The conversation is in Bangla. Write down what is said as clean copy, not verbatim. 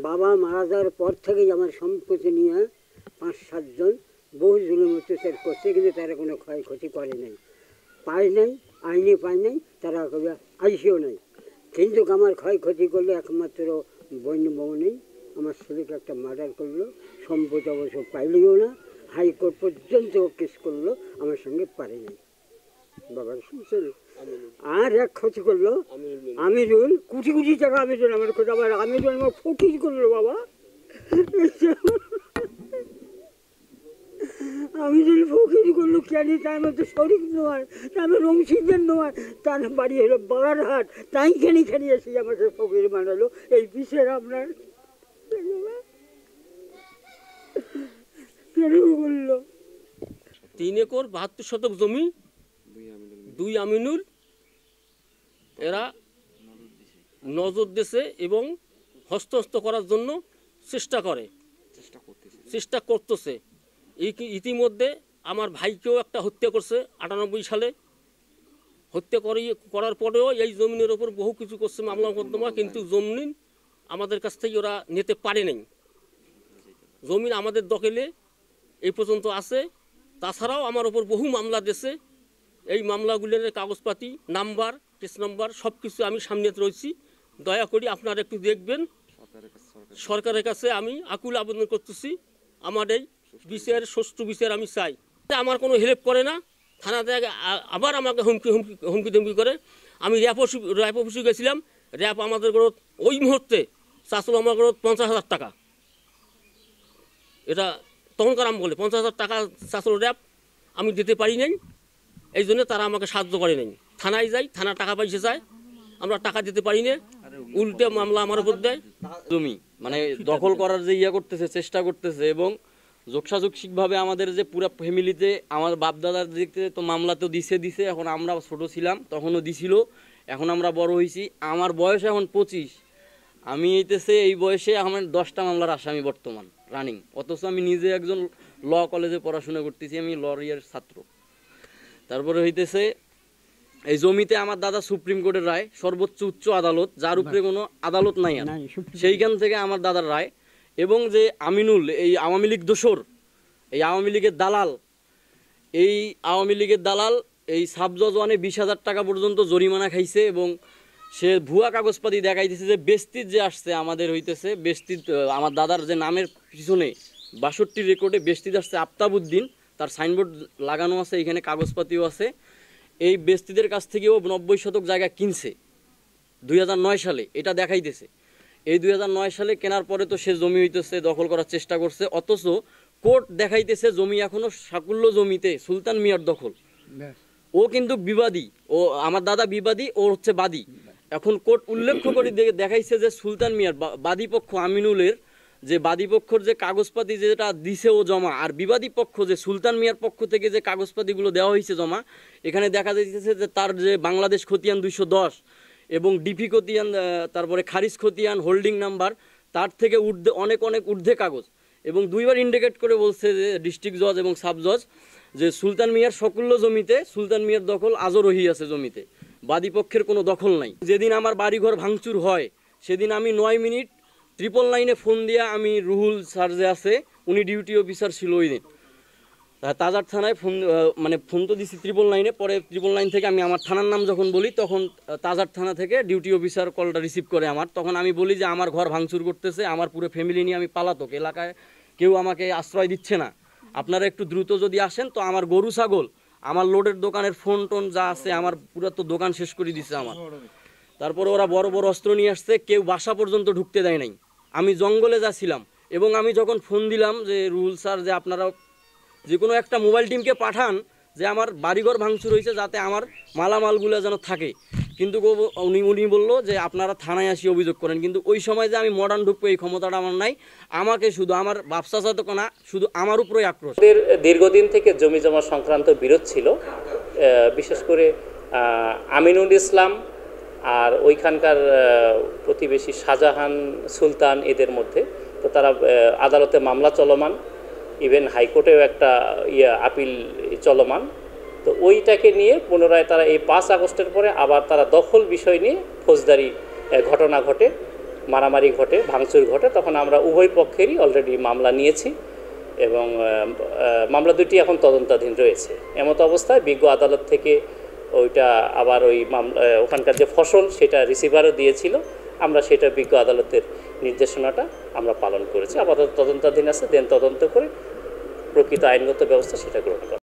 বাবা মারা যাওয়ার পর থেকেই আমার সম্পত্তি নিয়ে 5-7 জন বহু জুলুম অত্যাচার করছে, কিন্তু তারা কোনো ক্ষয়ক্ষতি করে নাই, পায় নাই, আইনে পায় নাই, তারা আইসিও নাই। কিন্তু আমার ক্ষয়ক্ষতি করলো একমাত্র বন্য নেই, আমার ছেলেকে একটা মার্ডার করলো, সম্পত্তি অবশ্য পাইলেও না, হাইকোর্ট পর্যন্ত কেস করলো, আমার সঙ্গে পারে নাই। বাবার শুনছেন? আর এক ক্ষতি করলো আমিরুল, কোটি কোটি টাকা আমিরুল আমার খোঁজ, আবার আমিরুল আমার ফকির করলো বাবা। আমিরুল ফকির করলো কেন? তার মধ্যে শরিক নয়, তার অংশীদার নয়, তার বাড়ি হলো বাগারহাট, তাই খেনি এসে আমাকে ফকির বানালো। এই বিষয়ের আপনার কেন বললো? 3 একর 72 শতক জমি 2 আমিনুল এরা নজর দিছে এবং হস্তস্থ করার জন্য চেষ্টা করতেছে। ইতিমধ্যে আমার ভাইকেও একটা হত্যা করছে 98 সালে। হত্যা করার পরেও এই জমিনের ওপর বহু কিছু করছে মামলা মোকদ্দমা, কিন্তু জমিন আমাদের কাছ থেকে ওরা নিতে পারে নাই। জমিন আমাদের দখলে এই পর্যন্ত আছে। তাছাড়াও আমার ওপর বহু মামলা দিয়েছে। এই মামলাগুলোর কাগজপাতি, নাম্বার, কেস নাম্বার সব কিছু আমি সামনে রয়েছি। দয়া করে আপনারা একটু দেখবেন। সরকারের কাছে আমি আকুল আবেদন করতেছি, আমার এই সুষ্ঠু বিচার আমি চাই। আমার কোনো হেল্প করে না, থানাতে আবার আমাকে হুমকি ধমকি করে। আমি র্যাব অফিসে গেছিলাম, র্যাব আমাদের ওই মুহূর্তে চাচ্ছিল আমার 50,000 টাকা। এটা তখনকার আমি বলে 50,000 টাকা চাচ্ছিল র্যাব, আমি দিতে পারি নাই। এই জন্য তারা আমাকে সাহায্য করে নাই। থানায় যাই, থানা টাকা পয়সা চায়, আমরা টাকা দিতে পারি না, উল্টে মামলা আমার উপর দেয়। জমি মানে দখল করার যে করতেছে, চেষ্টা করতেছে, এবং যোগসাযোগিকভাবে আমাদের যে পুরো ফ্যামিলিতে আমার বাপদাদার দিকে তো মামলা তো দিছে। এখন আমরা ছোট ছিলাম তখনও দিছিল, এখন আমরা বড় হয়েছি। আমার বয়স এখন 25, আমি এই বয়সে আমার 10টা মামলার আসামি বর্তমান রানিং। অথচ আমি নিজে একজন ল কলেজে পড়াশোনা করতেছি, আমি লয়ার ছাত্র। তারপরে এই জমিতে আমার দাদা সুপ্রিম কোর্টের রায়, সর্বোচ্চ উচ্চ আদালত, যার উপরে কোনো আদালত নাই, সেইখান থেকে আমার দাদার রায়। এবং যে আমিনুল এই আওয়ামী লীগ দোসর, এই আওয়ামী লীগের দালাল, এই সাব জজ 20,000 টাকা পর্যন্ত জরিমানা খাইছে। এবং সে ভুয়া কাগজপাতি দেখাইতেছে যে বেস্তির যে আসছে আমাদের বেস্তির, আমার দাদার যে নামের পিছনে 62 রেকর্ডে বেস্তির আসছে আফতাবউদ্দিন, তার সাইনবোর্ড লাগানো আছে, এখানে কাগজপাতিও আছে। এই বেস্তিদের কাছ থেকেও 90 শতক জায়গা কিনছে 2009 সালে, এটা দেখাইতেছে। এই 2009 সালে কেনার পরে তো সে জমি দখল করার চেষ্টা করছে, অথচ কোর্ট দেখাইতেছে জমি এখনো সাকুল্য জমিতে সুলতান মিয়ার দখল। ও কিন্তু বিবাদী, ও আমার দাদা বিবাদী, ও বাদী। এখন কোর্ট উল্লেখ করে দেখাইছে যে সুলতান মিয়ার বাদী পক্ষ আমিনুলের যে বাদী পক্ষর যে কাগজপাতি যেটা দিছে ও জমা, আর বিবাদী পক্ষ যে সুলতান মিয়ার পক্ষ থেকে যে কাগজপাতিগুলো দেওয়া হয়েছে জমা, এখানে দেখা যাইতেছে যে তার যে বাংলাদেশ খতিয়ান 210 এবং ডিপি খতিয়ান, তারপরে খারিজ খতিয়ান, হোল্ডিং নাম্বার, তার থেকে অনেক ঊর্ধ্বে কাগজ। এবং 2বার ইন্ডিকেট করে বলছে যে ডিস্ট্রিক্ট জজ এবং সাব জজ যে সুলতান মিয়ার সকল্য জমিতে সুলতান মিয়ার দখল আজও রহি আছে জমিতে, বাদী পক্ষের কোনো দখল নাই। যেদিন আমার বাড়িঘর ভাঙচুর হয় সেদিন আমি 9 মিনিট 999 ফোন দিয়া, আমি রুহুল স্যার যে আছে উনি ডিউটি অফিসার ছিল ওই দিন, তাজার থানায় ফোন তো দিছি 999-এ। পরে 999 থেকে আমি আমার থানার নাম যখন বলি, তখন তাজার থানা থেকে ডিউটি অফিসার কলটা রিসিভ করে আমার। তখন আমি বলি যে আমার ঘর ভাঙচুর করতেছে, আমার পুরো ফ্যামিলি নিয়ে আমি পালাতক, এলাকায় কেউ আমাকে আশ্রয় দিচ্ছে না, আপনারা একটু দ্রুত যদি আসেন। তো আমার গরু ছাগল, আমার লোডের দোকানের ফোন টোন যা আছে, আমার পুরো তো দোকান শেষ করে দিচ্ছে আমার। তারপরে ওরা বড় বড় অস্ত্র নিয়ে আসছে, কেউ বাসা পর্যন্ত ঢুকতে দেয় নাই। আমি জঙ্গলে যাচ্ছিলাম, এবং আমি যখন ফোন দিলাম যে রুহুল স্যার যে আপনারা যে কোনো একটা মোবাইল টিমকে পাঠান যে আমার বাড়িঘর ভাঙচুর হয়েছে, যাতে আমার মালামালগুলো যেন থাকে, কিন্তু উনি বললো যে আপনারা থানায় আসি অভিযোগ করেন। কিন্তু ওই সময় যে আমি মডার্ন ঢুকবো এই ক্ষমতাটা আমার নাই, আমাকে শুধু আমার ব্যবসা সাথে না, শুধু আমার উপরেই আক্রোশ। দীর্ঘদিন থেকে জমি জমা সংক্রান্ত বিরোধ ছিল, বিশেষ করে আমিনুল ইসলাম আর ওইখানকার প্রতিবেশী শাহজাহান, সুলতান, এদের মধ্যে। তো তারা আদালতে মামলা চলমান, ইভেন হাইকোর্টেও একটা আপিল চলমান। তো ওইটাকে নিয়ে পুনরায় তারা এই 5 আগস্টের পরে আবার তারা দখল বিষয় নিয়ে ফৌজদারি ঘটনা ঘটে। মারামারি ঘটে, ভাঙচুর ঘটে, তখন আমরা উভয় পক্ষেরই অলরেডি মামলা নিয়েছি এবং মামলা দুটি এখন তদন্তাধীন রয়েছে। এমতো অবস্থায় বিজ্ঞ আদালত থেকে ওইটা আবার ওই ওখানকার যে ফসল সেটা রিসিভারও দিয়েছিল, আমরা সেটা বিজ্ঞ আদালতের নির্দেশনাটা আমরা পালন করেছি। আপাতত তদন্তাধীন আছে, দেন তদন্ত করে প্রকৃত আইনগত ব্যবস্থা সেটা গ্রহণ করা।